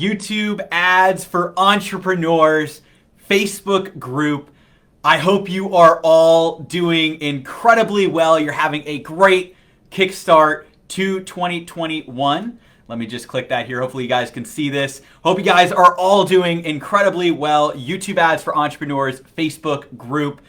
YouTube ads for entrepreneurs, Facebook group. I hope you are all doing incredibly well. You're having a great kickstart to 2021. Let me just click that here. Hopefully you guys can see this. Hope you guys are all doing incredibly well. YouTube ads for entrepreneurs, Facebook group.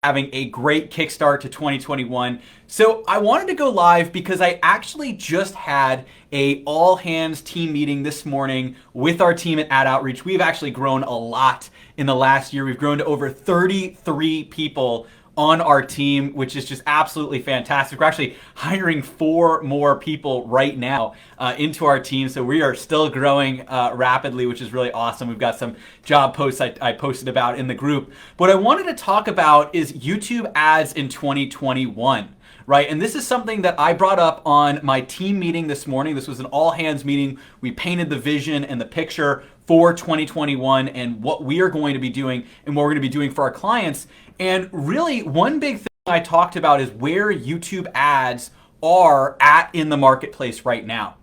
Having a great kickstart to 2021. So I wanted to go live because I actually just had a all hands team meeting this morning with our team at AdOutreach. We've actually grown a lot in the last year. We've grown to over 33 people on our team, which is just absolutely fantastic. We're actually hiring 4 more people right now into our team. So we are still growing rapidly, which is really awesome. We've got some job posts I posted about in the group. What I wanted to talk about is YouTube ads in 2021. Right, and this is something that I brought up on my team meeting this morning. This was an all hands meeting. We painted the vision and the picture for 2021 and what we are going to be doing and what we're going to be doing for our clients. And really, one big thing I talked about is where YouTube ads are at in the marketplace right now.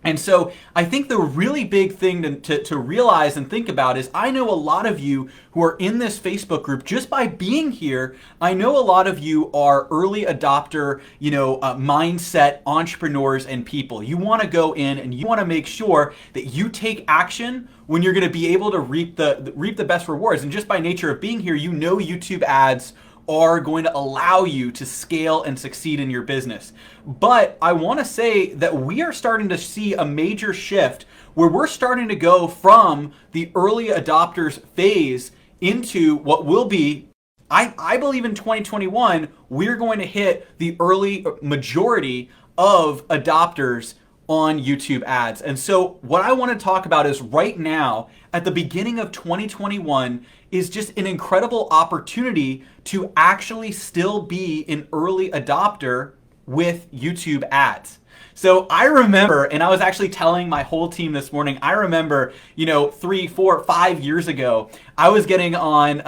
And so I think the really big thing to realize and think about is I know a lot of you who are in this Facebook group, just by being here, I know a lot of you are early adopter, mindset entrepreneurs and people. You want to go in and you want to make sure that you take action when you're going to be able to reap the best rewards. And just by nature of being here, you know YouTube ads are going to allow you to scale and succeed in your business. But I want to say that we are starting to see a major shift where we're starting to go from the early adopters phase into what will be, I believe in 2021, we're going to hit the early majority of adopters on YouTube ads. And so what I want to talk about is right now, at the beginning of 2021, is just an incredible opportunity to actually still be an early adopter with YouTube ads. So I remember, and I was actually telling my whole team this morning, I remember, 3, 4, 5 years ago, I was getting on,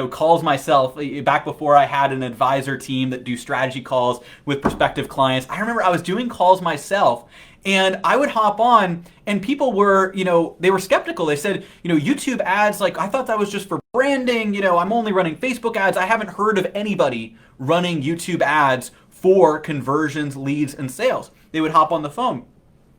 calls myself back before I had an advisor team that do strategy calls with prospective clients. I remember I was doing calls myself and I would hop on and people were, they were skeptical. They said, YouTube ads, I thought that was just for branding. I'm only running Facebook ads. I haven't heard of anybody running YouTube ads for conversions, leads, and sales. They would hop on the phone.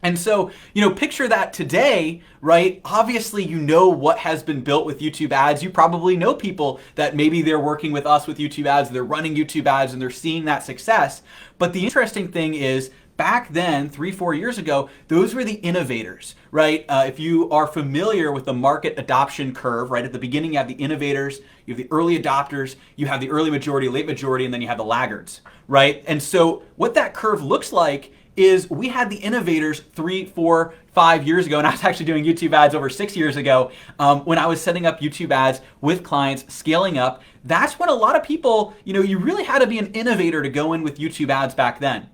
And so, picture that today, right? Obviously, what has been built with YouTube ads. You probably know people that maybe they're working with us with YouTube ads, they're running YouTube ads, and they're seeing that success. But the interesting thing is, back then, 3, 4 years ago, those were the innovators, right? If you are familiar with the market adoption curve, right? At the beginning, you have the innovators, you have the early adopters, you have the early majority, late majority, and then you have the laggards, right? And so what that curve looks like is we had the innovators 3, 4, 5 years ago, and I was actually doing YouTube ads over 6 years ago when I was setting up YouTube ads with clients, scaling up. That's when a lot of people, you really had to be an innovator to go in with YouTube ads back then.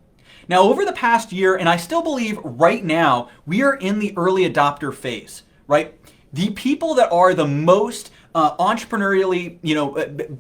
Now, over the past year, and I still believe right now, we are in the early adopter phase, right? The people that are the most entrepreneurially,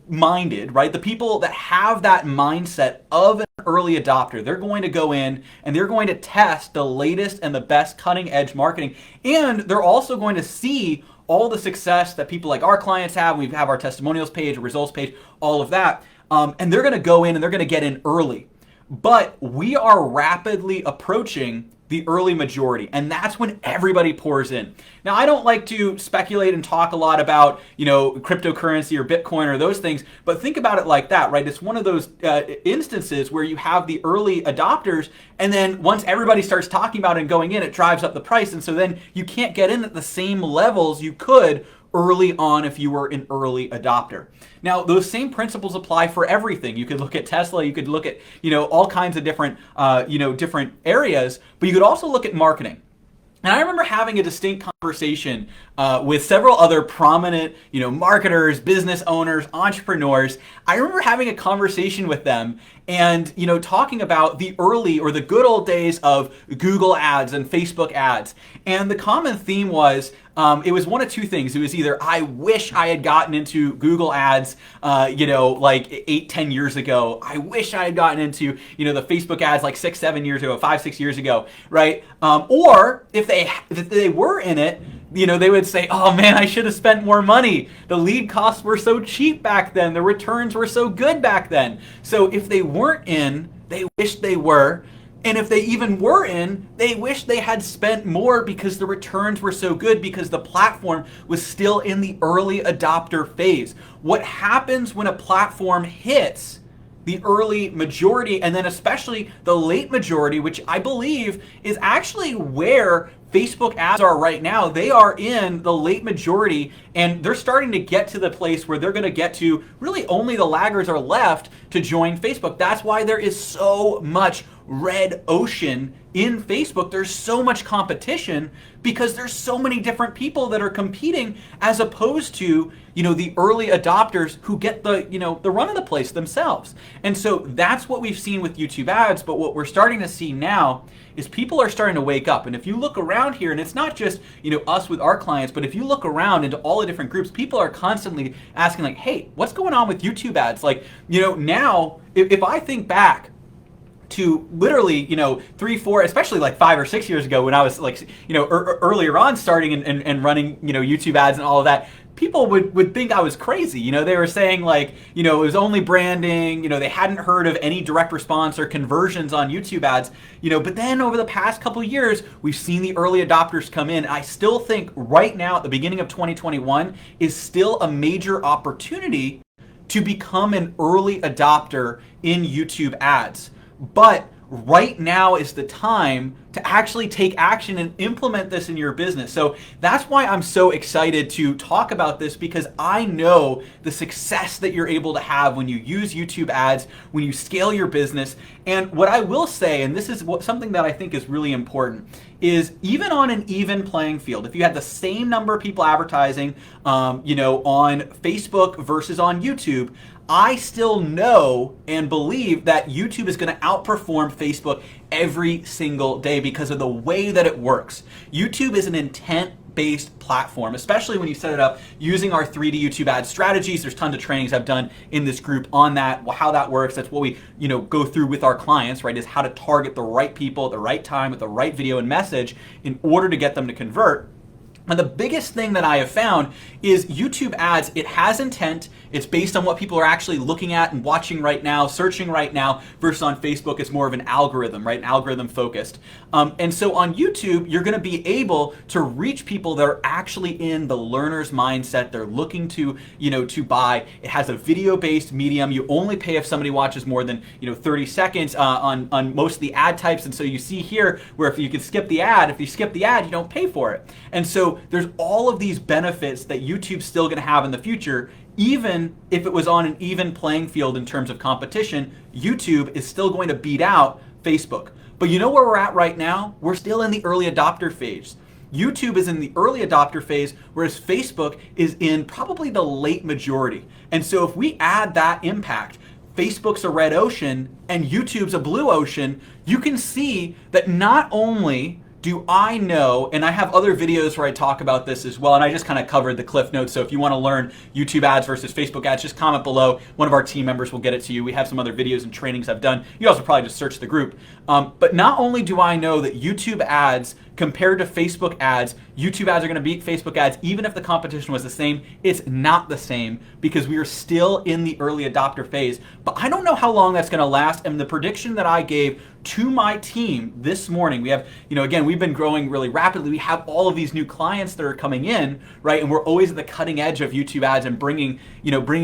minded, right? The people that have that mindset of an early adopter, they're going to go in and they're going to test the latest and the best cutting edge marketing. And they're also going to see all the success that people like our clients have. We have our testimonials page, results page, all of that. And they're going to go in and they're going to get in early. But we are rapidly approaching the early majority, and that's when everybody pours in. Now, I don't like to speculate and talk a lot about, cryptocurrency or Bitcoin or those things, but think about it like that, right? It's one of those instances where you have the early adopters, and then once everybody starts talking about it and going in, it drives up the price, and so then you can't get in at the same levels you could early on if you were an early adopter. Now, those same principles apply for everything. You could look at Tesla, you could look at, all kinds of different, different areas, but you could also look at marketing. And I remember having a distinct conversation with several other prominent, marketers, business owners, entrepreneurs. I remember having a conversation with them and, talking about the early or the good old days of Google ads and Facebook ads. And the common theme was it was one of two things. It was either I wish I had gotten into Google ads, like 8-10 years ago. I wish I had gotten into, the Facebook ads like 6-7 years ago, 5-6 years ago, right? Or if they were in it, they would say, oh man, I should have spent more money. The lead costs were so cheap back then. The returns were so good back then. So if they weren't in, they wish they were. And if they even were in, they wish they had spent more because the returns were so good, because the platform was still in the early adopter phase. What happens when a platform hits the early majority, and then especially the late majority, which I believe is actually where Facebook ads are right now. They are in the late majority, and they're starting to get to the place where they're going to get to really only the laggards are left to join Facebook. That's why there is so much red ocean in Facebook. There's so much competition because there's so many different people that are competing, as opposed to, the early adopters who get the run of the place themselves. And so that's what we've seen with YouTube ads. But what we're starting to see now is people are starting to wake up. And if you look around here, and it's not just, us with our clients, but if you look around into all the different groups, people are constantly asking like, hey, what's going on with YouTube ads? Like, now, if I think back to literally, 3, 4, especially like 5 or 6 years ago when I was like, earlier on starting and running, YouTube ads and all of that, people would think I was crazy. They were saying like, it was only branding, they hadn't heard of any direct response or conversions on YouTube ads, but then over the past couple of years, we've seen the early adopters come in. I still think right now at the beginning of 2021 is still a major opportunity to become an early adopter in YouTube ads. But right now is the time to actually take action and implement this in your business. So that's why I'm so excited to talk about this, because I know the success that you're able to have when you use YouTube ads, when you scale your business. And what I will say, and this is something that I think is really important, is even on an even playing field, if you had the same number of people advertising, on Facebook versus on YouTube, I still know and believe that YouTube is going to outperform Facebook every single day because of the way that it works. YouTube is an intent-based platform, especially when you set it up using our 3D YouTube ad strategies. There's tons of trainings I've done in this group on that, how that works. That's what we go through with our clients, right, is how to target the right people at the right time with the right video and message in order to get them to convert. And the biggest thing that I have found is YouTube ads, it has intent. It's based on what people are actually looking at and watching right now, searching right now, versus on Facebook, it's more of an algorithm, right? An algorithm focused. And so on YouTube, you're going to be able to reach people that are actually in the learner's mindset. They're looking to, to buy. It has a video-based medium. You only pay if somebody watches more than, 30 seconds on most of the ad types. And so you see here where if you can skip the ad, if you skip the ad, you don't pay for it. And so there's all of these benefits that YouTube's still going to have in the future. Even if it was on an even playing field in terms of competition, YouTube is still going to beat out Facebook. But you know where we're at right now? We're still in the early adopter phase. YouTube is in the early adopter phase, whereas Facebook is in probably the late majority. And so if we add that impact, Facebook's a red ocean and YouTube's a blue ocean, you can see that not only do I know, and I have other videos where I talk about this as well, and I just kind of covered the cliff notes, so if you want to learn YouTube ads versus Facebook ads, just comment below. One of our team members will get it to you. We have some other videos and trainings I've done. You also probably just search the group. But not only do I know that YouTube ads compared to Facebook ads, YouTube ads are going to beat Facebook ads even if the competition was the same. It's not the same because we are still in the early adopter phase. But I don't know how long that's going to last, and the prediction that I gave to my team this morning, we have, again, we've been growing really rapidly. We have all of these new clients that are coming in, right? And we're always at the cutting edge of YouTube ads and bringing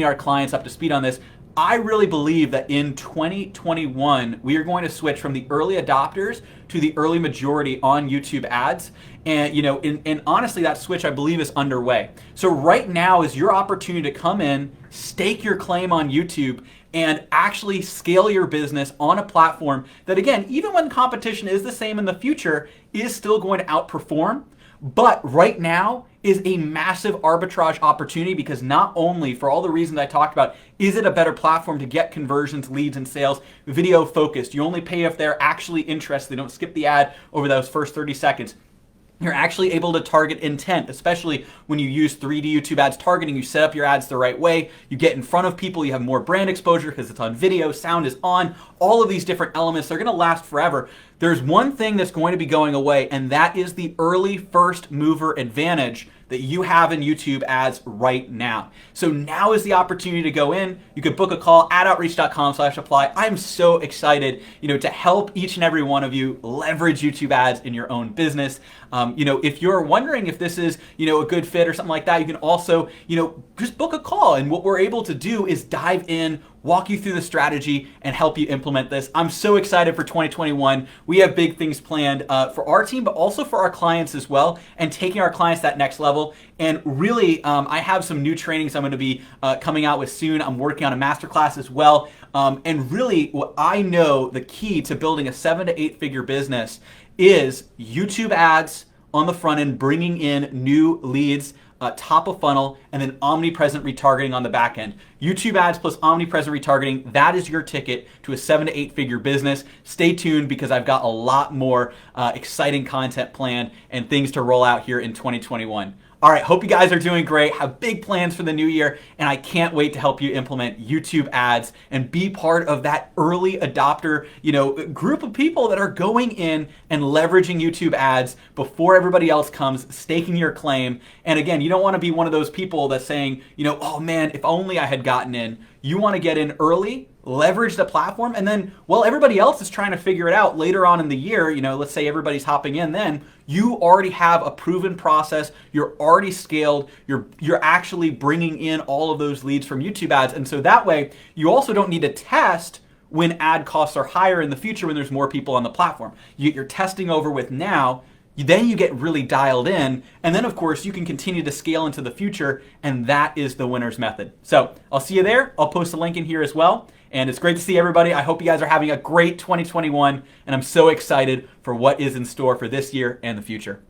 our clients up to speed on this. I really believe that in 2021, we are going to switch from the early adopters to the early majority on YouTube ads. And, and honestly, that switch I believe is underway. So right now is your opportunity to come in, stake your claim on YouTube, and actually scale your business on a platform that, again, even when competition is the same in the future, is still going to outperform. But right now is a massive arbitrage opportunity because not only for all the reasons I talked about, is it a better platform to get conversions, leads, and sales, video focused. You only pay if they're actually interested. They don't skip the ad over those first 30 seconds. You're actually able to target intent, especially when you use 3D YouTube ads targeting. You set up your ads the right way, you get in front of people, you have more brand exposure because it's on video, sound is on, all of these different elements, they're gonna last forever. There's one thing that's going to be going away, and that is the early first mover advantage that you have in YouTube ads right now. So now is the opportunity to go in. You can book a call at AdOutreach.com/apply. I'm so excited, to help each and every one of you leverage YouTube ads in your own business. If you're wondering if this is, a good fit or something like that, you can also, just book a call. And what we're able to do is dive in, walk you through the strategy, and help you implement this. I'm so excited for 2021. We have big things planned for our team, but also for our clients as well, and taking our clients that next level. And really, I have some new trainings I'm going to be coming out with soon. I'm working on a masterclass as well. And really, what I know the key to building a 7 to 8 figure business is YouTube ads on the front end, bringing in new leads, top of funnel, and then omnipresent retargeting on the back end. YouTube ads plus omnipresent retargeting, that is your ticket to a 7 to 8 figure business. Stay tuned because I've got a lot more exciting content planned and things to roll out here in 2021. All right, hope you guys are doing great, have big plans for the new year, and I can't wait to help you implement YouTube ads and be part of that early adopter, group of people that are going in and leveraging YouTube ads before everybody else comes, staking your claim. And again, you don't want to be one of those people that's saying, oh man, if only I had gotten in. You want to get in early, leverage the platform, and then, well, everybody else is trying to figure it out later on in the year. Let's say everybody's hopping in, then you already have a proven process, you're already scaled, you're actually bringing in all of those leads from YouTube ads. And so that way, you also don't need to test when ad costs are higher in the future when there's more people on the platform. You get your testing over with now, then you get really dialed in, and then of course you can continue to scale into the future, and that is the winner's method. So I'll see you there. I'll post a link in here as well, and it's great to see everybody. I hope you guys are having a great 2021, and I'm so excited for what is in store for this year and the future.